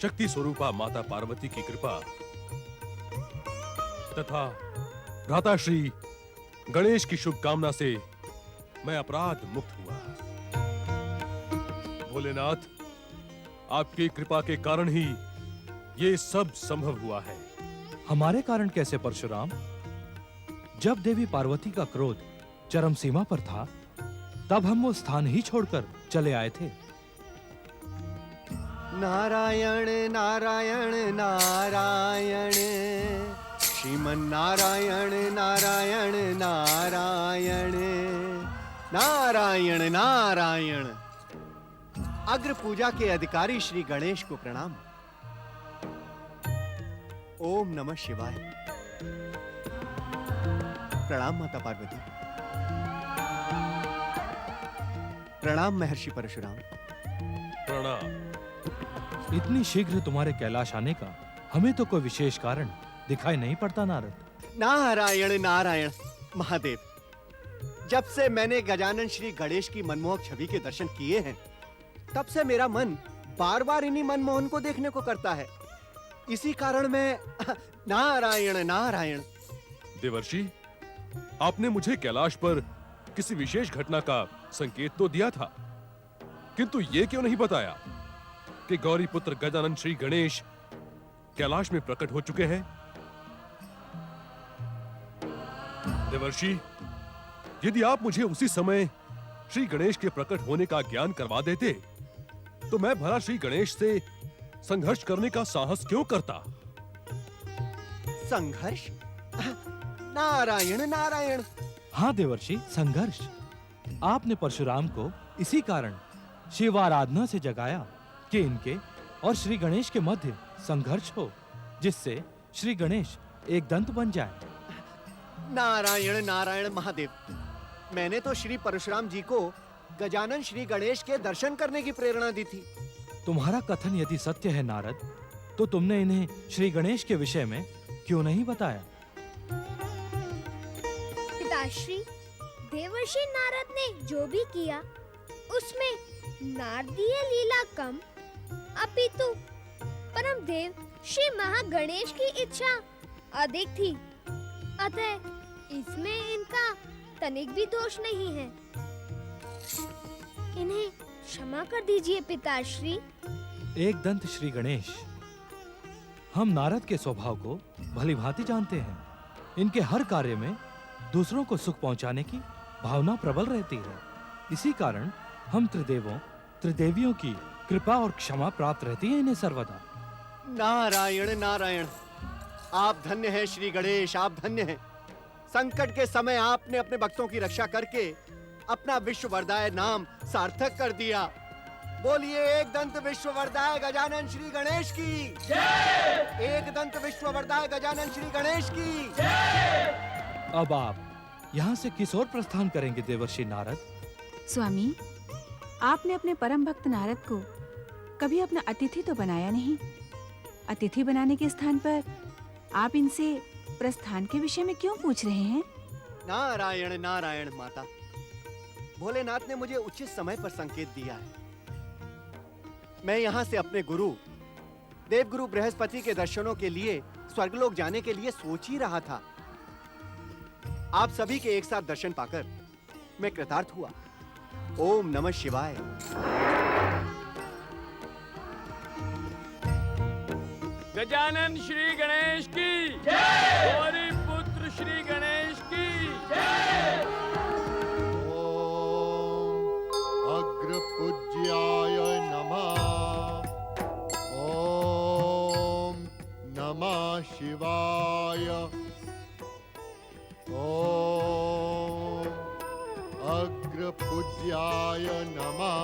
शक्ति स्वरूपा माता पार्वती की कृपा तथा भ्राता श्री गणेश की शुभकामना से मैं अपराध मुक्त हुआ। भोलेनाथ, आपकी कृपा के कारण ही ये सब संभव हुआ है। हमारे कारण कैसे परशुराम? जब देवी पार्वती का क्रोध चरम सीमा पर था, तब हम वो स्थान ही छोड़कर चले आए थे। नारायण नारायण नारायण, श्रीमन नारायण नारायण नारायण, नारायण नारायण। अग्र पूजा के अधिकारी श्री गणेश को प्रणाम। ओम नमः शिवाय। प्रणाम माता पार्वती। प्रणाम महर्षि परशुराम। प्रणाम। इतनी शीघ्र तुम्हारे कैलाश आने का हमें तो कोई विशेष कारण दिखाई नहीं पड़ता नारद। नारायण नारायण महादेव, जब से मैंने गजानन श्री गणेश की मनमोहक छवि के दर्शन किए हैं, तब से मेरा मन बार-बार इन्हीं मनमोहन को देखने को करता है। इसी कारण मैं नारायण नारायण। देवर्षि, आपने मुझे कैलाश पर किसी विशेष घटना का संकेत तो दिया था, किंतु ये क्यों नहीं बताया कि गौरी पुत्र गजानन श्री गणेश कैलाश में प्रकट हो चुके हैं? देवर्षि, यदि आप मुझे उसी समय श्री गणेश के प्रकट होने का ज्ञान करवा देते, तो मैं भला श्री गणेश से संघर्ष करने का साहस क्यों करता? संघर्ष? नारायण नारायण। हाँ देवर्षि, संघर्ष। आपने परशुराम को इसी कारण शिवाराधना से जगाया कि इनके और श्री गणेश के मध्य संघर्ष हो, जिससे श्री गणेश एक दंत बन जाए। नारायण नारायण महादेव, मैंने तो श्री परशुराम जी को गजानन श्री गणेश के दर्शन करने की प्रेरणा दी थी। तुम्हारा कथन यदि सत्य है नारद, तो तुमने इन्हें श्री गणेश के विषय में क्यों नहीं बताया? पिताश्री, देवर्षि नारद ने जो भी किया, उसमें नारदीय लीला कम, अपितु परम देव श्री महागणेश की इच्छा अधिक थी। अतः इसमें इनका तनिक भी दोष नहीं है। इन्हें क्षमा कर दीजिए पिताश्री। एक दंत श्री गणेश, हम नारद के स्वभाव को भलीभांति जानते हैं। इनके हर कार्य में दूसरों को सुख पहुंचाने की भावना प्रबल रहती है। इसी कारण हम त्रिदेवों त्रिदेवियों की कृपा और क्षमा प्राप्त रहती है इन्हें सर्वदा। नारायण नारायण, आप धन्य हैं श्री गणेश, आप धन्य हैं। संकट के समय आपने अपने भक्तों की रक्षा करके अपना विश्ववरदाय नाम सार्थक कर दिया। बोलिए एक दंत विश्ववरदाय गजानन श्री गणेश की जय। एक दंत विश्ववरदाय गजानन श्री गणेश की जय। अब आप यहाँ से किस ओर प्रस्थान करेंगे देवर्षि नारद? स्वामी, आपने अपने परम भक्त नारद को कभी अपना अतिथि तो बनाया नहीं। अतिथि बनाने के स्थान पर आप इनसे प्रस्थान के विषय में क्यों पूछ रहे हैं? नारायण नारायण माता, भोलेनाथ ने मुझे उचित समय पर संकेत दिया है। मैं यहाँ से अपने गुरु देवगुरु बृहस्पति के दर्शनों के लिए स्वर्गलोक जाने के लिए सोच ही रहा था। आप सभी के एक साथ दर्शन पाकर मैं कृतार्थ हुआ। ओम नमः शिवाय। गजानन श्री गणेश की जय। गौरी पुत्र श्री गणेश की जय। ओम अग्र पूज्याय नमः। ओम नमः शिवाय। ओम अग्र पूज्याय नमः।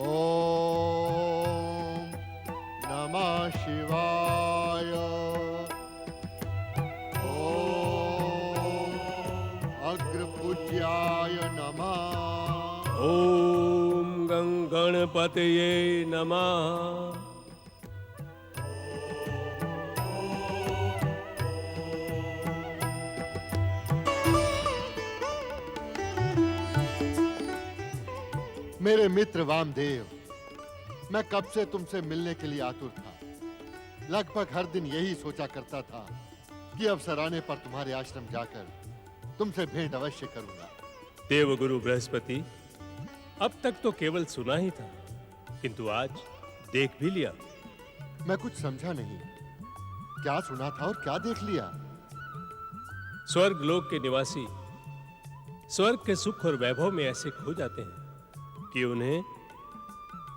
ओम नमः शिवाय। ओम अग्र पूज्याय नमः। ओम गणपतये नमः। मेरे मित्र वामदेव, मैं कब से तुमसे मिलने के लिए आतुर था। लगभग हर दिन यही सोचा करता था कि अवसर आने पर तुम्हारे आश्रम जाकर तुमसे भेंट अवश्य करूंगा। देवगुरु बृहस्पति, अब तक तो केवल सुना ही था, किंतु आज देख भी लिया। मैं कुछ समझा नहीं, क्या सुना था और क्या देख लिया? स्वर्ग लोक के निवासी स्वर्ग के सुख और वैभव में ऐसे खो जाते हैं कि उन्हें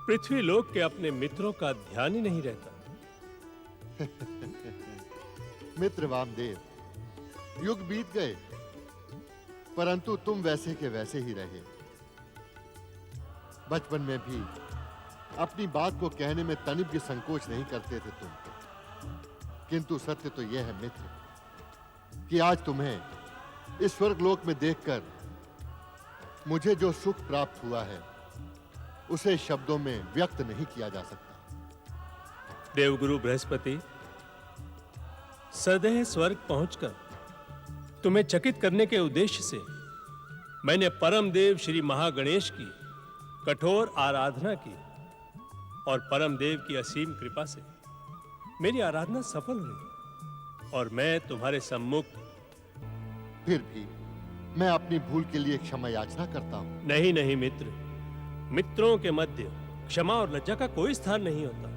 पृथ्वी लोक के अपने मित्रों का ध्यान ही नहीं रहता। मित्र वामदेव, युग बीत गए, परंतु तुम वैसे के वैसे ही रहे। बचपन में भी अपनी बात को कहने में तनिक भी संकोच नहीं करते थे तुम, किंतु सत्य तो यह है मित्र कि आज तुम्हें इस स्वर्गलोक में देखकर मुझे जो सुख प्राप्त हुआ है उसे शब्दों में व्यक्त नहीं किया जा सकता। देवगुरु बृहस्पति, सदैव स्वर्ग पहुंचकर तुम्हें चकित करने के उद्देश्य से मैंने परम देव श्री महागणेश की कठोर आराधना की और परम देव की असीम कृपा से मेरी आराधना सफल हुई और मैं तुम्हारे सम्मुख। फिर भी मैं अपनी भूल के लिए क्षमा याचना करता हूं। नहीं नहीं मित्र, मित्रों के मध्य क्षमा और लज्जा का कोई स्थान नहीं होता।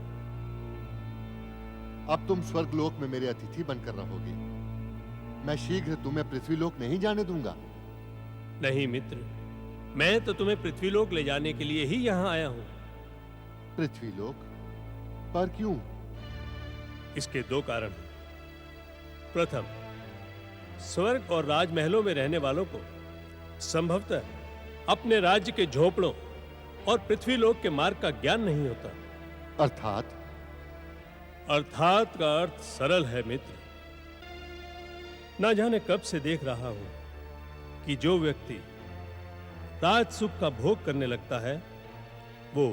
अब तुम स्वर्गलोक में मेरे अतिथि बनकर रहोगे, मैं शीघ्र तुम्हें पृथ्वीलोक नहीं जाने दूंगा। नहीं मित्र, मैं तो तुम्हें पृथ्वीलोक ले जाने के लिए ही यहां आया हूं। पृथ्वीलोक? पर क्यों? इसके दो कारण हैं। प्रथम, स्वर्ग और राजमहलों में रहने वालों को संभवतः अपने राज्य के झोपड़ों और पृथ्वीलोक के मार्ग का ज्ञान नहीं होता। अर्थात? अर्थात का अर्थ सरल है मित्र। ना जाने कब से देख रहा हूं कि जो व्यक्ति राज सुख का भोग करने लगता है वो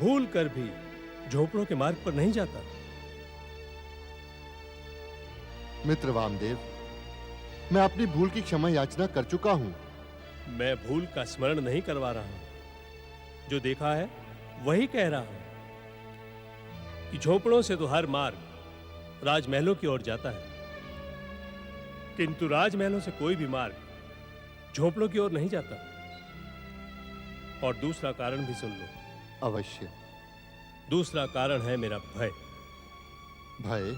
भूल कर भी झोपड़ों के मार्ग पर नहीं जाता। मित्र वामदेव, मैं अपनी भूल की क्षमा याचना कर चुका हूं। मैं भूल का स्मरण नहीं करवा रहा हूं, जो देखा है वही कह रहा हूं कि झोपड़ों से तो हर मार्ग राजमहलों की ओर जाता है, किंतु राजमहलों से कोई भी मार्ग झोपड़ों की ओर नहीं जाता। और दूसरा कारण भी सुन लो। अवश्य। दूसरा कारण है मेरा भय। भय?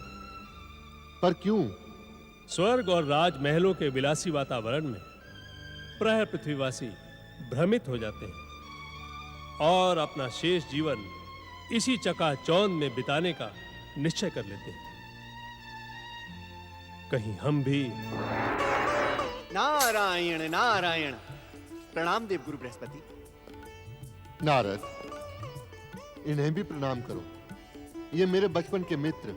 पर क्यों? स्वर्ग और राजमहलों के विलासी वातावरण में प्राय पृथ्वीवासी भ्रमित हो जाते हैं और अपना शेष जीवन इसी चकाचौंध में बिताने का निश्चय कर लेते हैं। कहीं हम भी। नारायण नारायण। प्रणाम देवगुरु बृहस्पति। नारद, इन्हें भी प्रणाम करो। ये मेरे बचपन के मित्र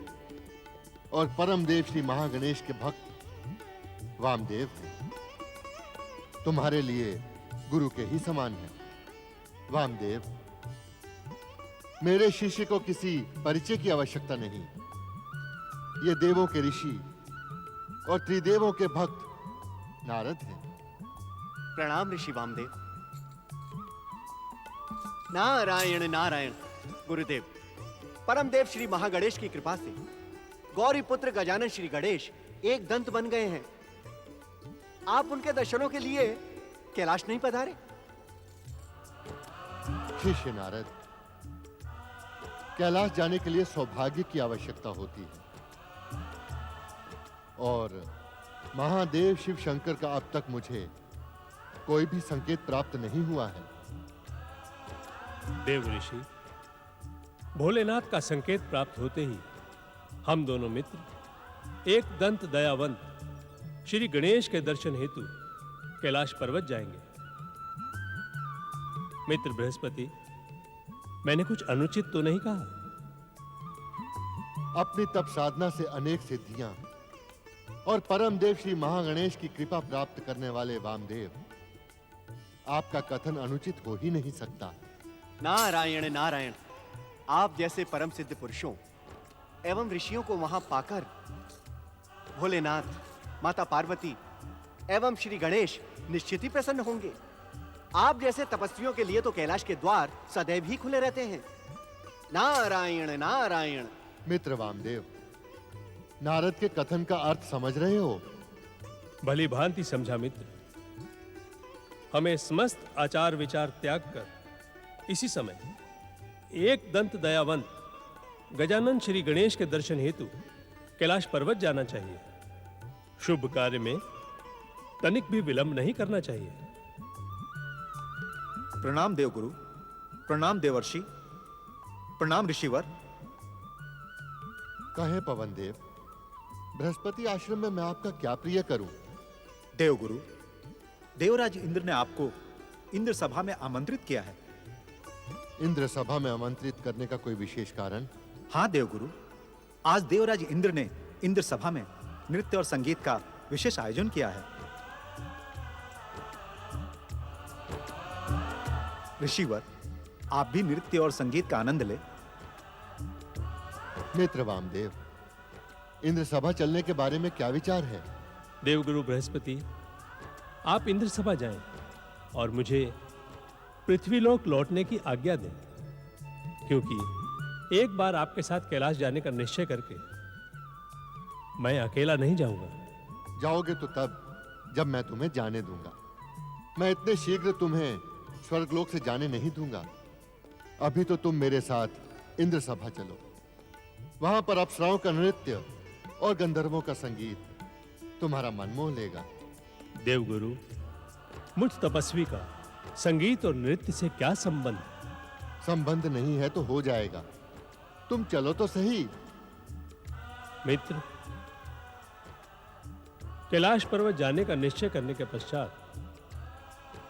और परम देव श्री महागणेश के भक्त वामदेव हैं। तुम्हारे लिए गुरु के ही समान हैं। वामदेव, मेरे शिष्य को किसी परिचय की आवश्यकता नहीं। ये देवों के ऋषि और त्रिदेवों के भक्त नारद हैं। प्रणाम ऋषि वामदेव। नारायण नारायण। गुरुदेव, परम देव श्री महागणेश की कृपा से गौरी पुत्र गजानन श्री गणेश एक दंत बन गए हैं। आप उनके दर्शनों के लिए कैलाश नहीं पधारे? शिष्य नारद, कैलाश जाने के लिए सौभाग्य की आवश्यकता होती है और महादेव शिव शंकर का अब तक मुझे कोई भी संकेत प्राप्त नहीं हुआ है। देव ऋषि, भोलेनाथ का संकेत प्राप्त होते ही हम दोनों मित्र एक दंत दयावंत श्री गणेश के दर्शन हेतु कैलाश पर्वत जाएंगे। मित्र बृहस्पति, मैंने कुछ अनुचित तो नहीं कहा? अपनी तप साधना से अनेक सिद्धियां और परम देव श्री महागणेश की कृपा प्राप्त करने वाले वामदेव, आपका कथन अनुचित हो ही नहीं सकता। नारायण नारायण। आप जैसे परम सिद्ध पुरुषों एवं ऋषियों को वहां पाकर भोलेनाथ, माता पार्वती एवं श्री गणेश निश्चित ही प्रसन्न होंगे। आप जैसे तपस्वियों के लिए तो कैलाश के द्वार सदैव ही खुले रहते हैं। नारायण नारायण। मित्र वामदेव, नारद के कथन का अर्थ समझ रहे हो? भली भांति समझा मित्र। हमें समस्त आचार विचार त्याग कर इसी समय एक दंत दयावंत गजानन श्री गणेश के दर्शन हेतु कैलाश पर्वत जाना चाहिए। शुभ कार्य में तनिक भी विलंब नहीं करना चाहिए। प्रणाम देवगुरु, प्रणाम देवर्षि, प्रणाम ऋषिवर। कहे पवन देव, बृहस्पति आश्रम में मैं आपका क्या प्रिय करूं? देवगुरु, देवराज इंद्र ने आपको इंद्र सभा में आमंत्रित किया है। इंद्र सभा में आमंत्रित करने का कोई विशेष कारण? हाँ देवगुरु, आज देवराज इंद्र ने इंद्र सभा में नृत्य और संगीत का विशेष आयोजन किया है। ऋषिवर, आप भी नृत्य और संगीत का आनंद ले। मित्र वामदेव, इंद्र सभा चलने के बारे में क्या विचार है? देवगुरु बृहस्पति, आप इंद्र सभा जाएं और मुझे पृथ्वीलोक लौटने की आज्ञा दें, क्योंकि एक बार आपके साथ कैलाश जाने का निश्चय करके मैं अकेला नहीं जाऊंगा। जाओगे तो तब जब मैं तुम्हें जाने दूंगा। मैं इतने शीघ्र तुम्हें स्वर्गलोक से जाने नहीं दूंगा। अभी तो तुम मेरे साथ इंद्र सभा चलो। वहां पर अप्सराओं का नृत्य और गंधर्वों का संगीत तुम्हारा मन मोह लेगा। देवगुरु, मुझ तपस्वी का संगीत और नृत्य से क्या संबंध? संबंध नहीं है तो हो जाएगा। तुम चलो तो सही। मित्र, कैलाश पर्वत जाने का निश्चय करने के पश्चात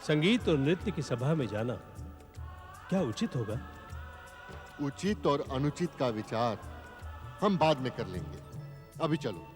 संगीत और नृत्य की सभा में जाना क्या उचित होगा? उचित और अनुचित का विचार हम बाद में कर लेंगे। अभी चलो।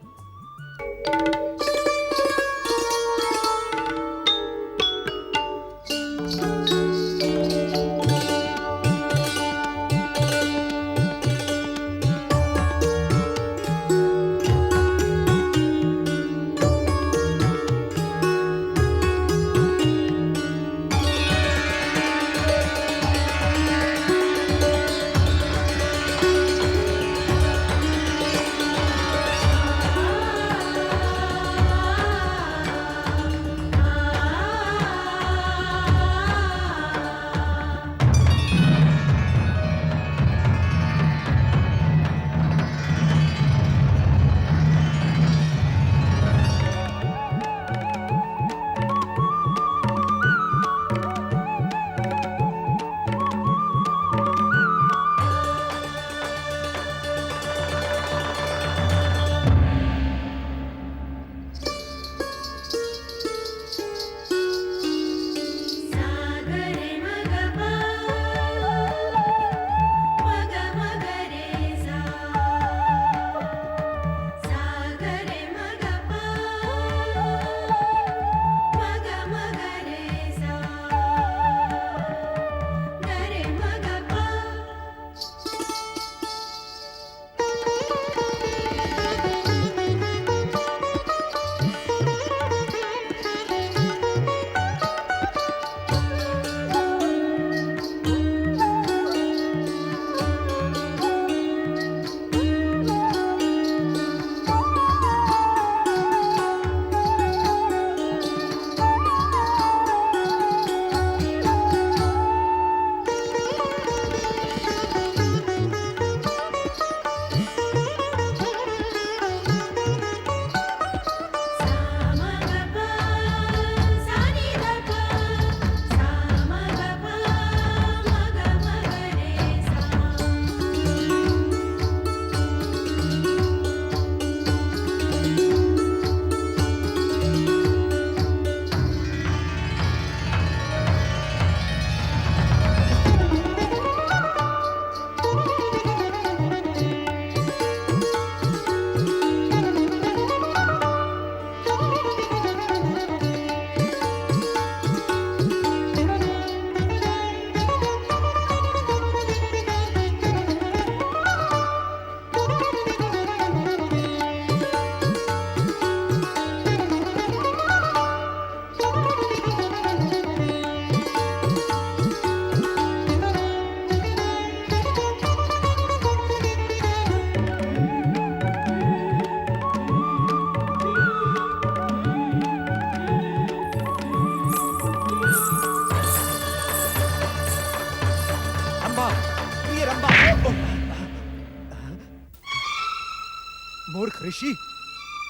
मूर्ख ऋषि,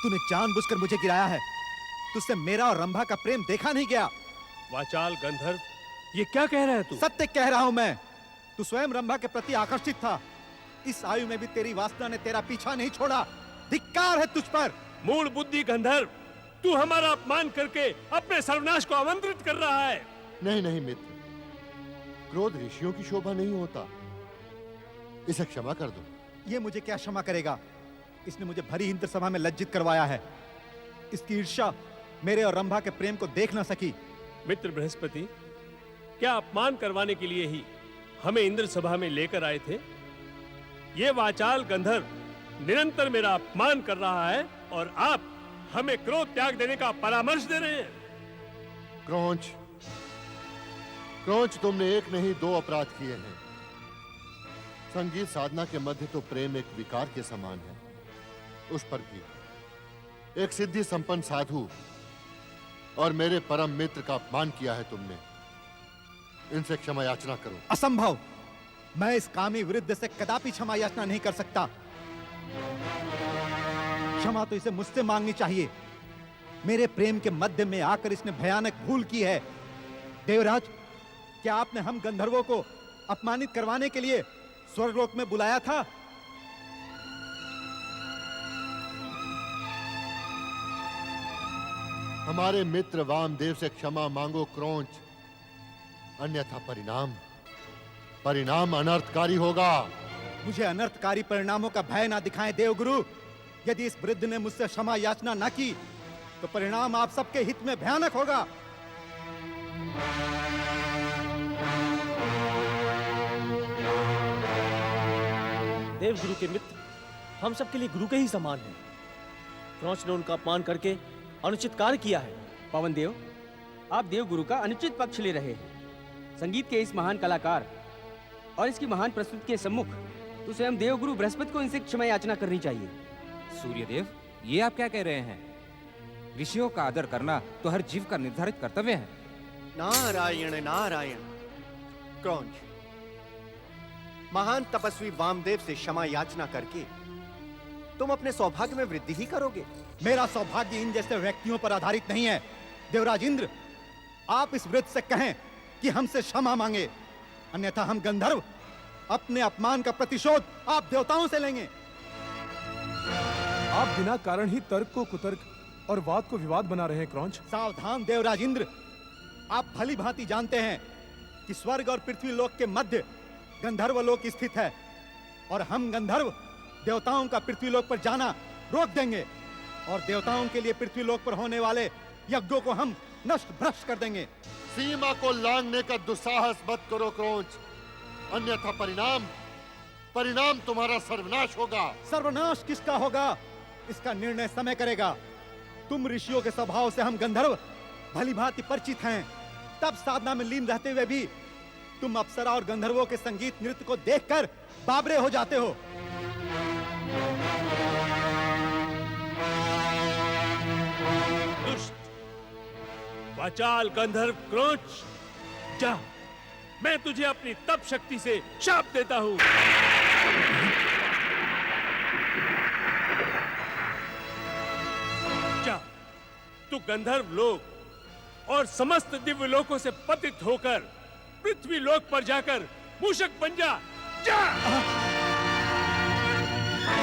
तूने जानबूझकर मुझे गिराया है। तुझसे मेरा और रंभा का प्रेम देखा नहीं गया। वाचाल गंधर्व, ये क्या कह रहा है तू? सत्य कह रहा हूं मैं। तू स्वयं रंभा के प्रति आकर्षित था। इस आयु में भी तेरी वासना ने तेरा पीछा नहीं छोड़ा। धिक्कार है तुझ पर। मूल बुद्धि गंधर्व, तू हमारा अपमान करके अपने सर्वनाश को आमंत्रित कर रहा है। नहीं नहीं मित्र, क्रोध ऋषियों की शोभा नहीं होता। इसे क्षमा कर दो। ये मुझे क्या क्षमा करेगा? इसने मुझे भरी इंद्र सभा में लज्जित करवाया है। इसकी ईर्ष्या मेरे और रंभा के प्रेम को देख न सकी। मित्र बृहस्पति, क्या अपमान करवाने के लिए ही हमें इंद्र सभा में लेकर आए थे? ये वाचाल गंधर्व निरंतर मेरा अपमान कर रहा है और आप हमें क्रोध त्याग देने का परामर्श दे रहे हैं। क्रौंच, क्रौंच, तुमने एक नहीं दो अपराध किए हैं। संगीत साधना के मध्य तो प्रेम एक विकार के समान है, उस पर भी एक सिद्धि संपन्न साधु और मेरे परम मित्र का अपमान किया है तुमने। इनसे क्षमा याचना करो। असंभव। मैं इस कामी वृद्ध से कदापि क्षमा याचना नहीं कर सकता। क्षमा तो इसे मुझसे मांगनी चाहिए। मेरे प्रेम के मध्य में आकर इसने भयानक भूल की है। देवराज, क्या आपने हम गंधर्वों को अपमानित करवाने के लिए स्वर्गलोक में बुलाया था? हमारे मित्र वामदेव से क्षमा मांगो क्रौंच, अन्यथा परिणाम अनर्थकारी होगा। मुझे अनर्थकारी परिणामों का भय ना दिखाएं देवगुरु। यदि इस वृद्ध ने मुझसे क्षमा याचना ना की तो परिणाम आप सबके हित में भयानक होगा। देवगुरु के मित्र हम सबके लिए गुरु के ही समान हैं। क्रौंच ने उनका अपमान करके अनुचित कार्य किया है। पवन देव, आप देवगुरु का अनुचित पक्ष ले रहे हैं। संगीत के इस महान कलाकार और इसकी महान प्रस्तुति के सम्मुख तो स्वयं देवगुरु बृहस्पति को इनसे क्षमा याचना करनी चाहिए। सूर्यदेव, ये आप क्या कह रहे हैं? ऋषियों का आदर करना तो हर जीव का निर्धारित कर्तव्य है। नारायण नारायण। क्रौंच, महान तपस्वी वामदेव से क्षमा याचना करके तुम अपने सौभाग्य में वृद्धि ही करोगे। मेरा सौभाग्य इन जैसे व्यक्तियों पर आधारित नहीं है। देवराज इंद्र, आप इस वृद्ध से कहें कि हमसे क्षमा मांगे, अन्यथा हम गंधर्व अपने अपमान का प्रतिशोध आप देवताओं से लेंगे। आप बिना कारण ही तर्क को कुतर्क और वाद को विवाद बना रहे हैं क्रौंच। सावधान देवराज इंद्र, आप भली भांति जानते हैं कि स्वर्ग और पृथ्वी लोक के मध्य गंधर्व लोक स्थित है और हम गंधर्व देवताओं का पृथ्वी लोक पर जाना रोक देंगे और देवताओं के लिए पृथ्वी लोक पर होने वाले यज्ञों को हम नष्ट भ्रष्ट कर देंगे। सीमा को लांघने का दुस्साहस मत करो क्रौंच, अन्यथा परिणाम तुम्हारा सर्वनाश होगा। सर्वनाश किसका होगा, इसका निर्णय समय करेगा। तुम ऋषियों के स्वभाव से हम गंधर्व भली भांति परिचित हैं। तब साधना में लीन रहते हुए भी तुम अप्सरा और गंधर्वों के संगीत नृत्य को देखकर बाबरे हो जाते हो। दुष्ट वाचाल गंधर्व क्रौंच, जा, मैं तुझे अपनी तप शक्ति से शाप देता हूं। जा, तू गंधर्व लोक और समस्त दिव्य लोकों से पतित होकर पृथ्वी लोक पर जाकर मूषक बन जा। जा!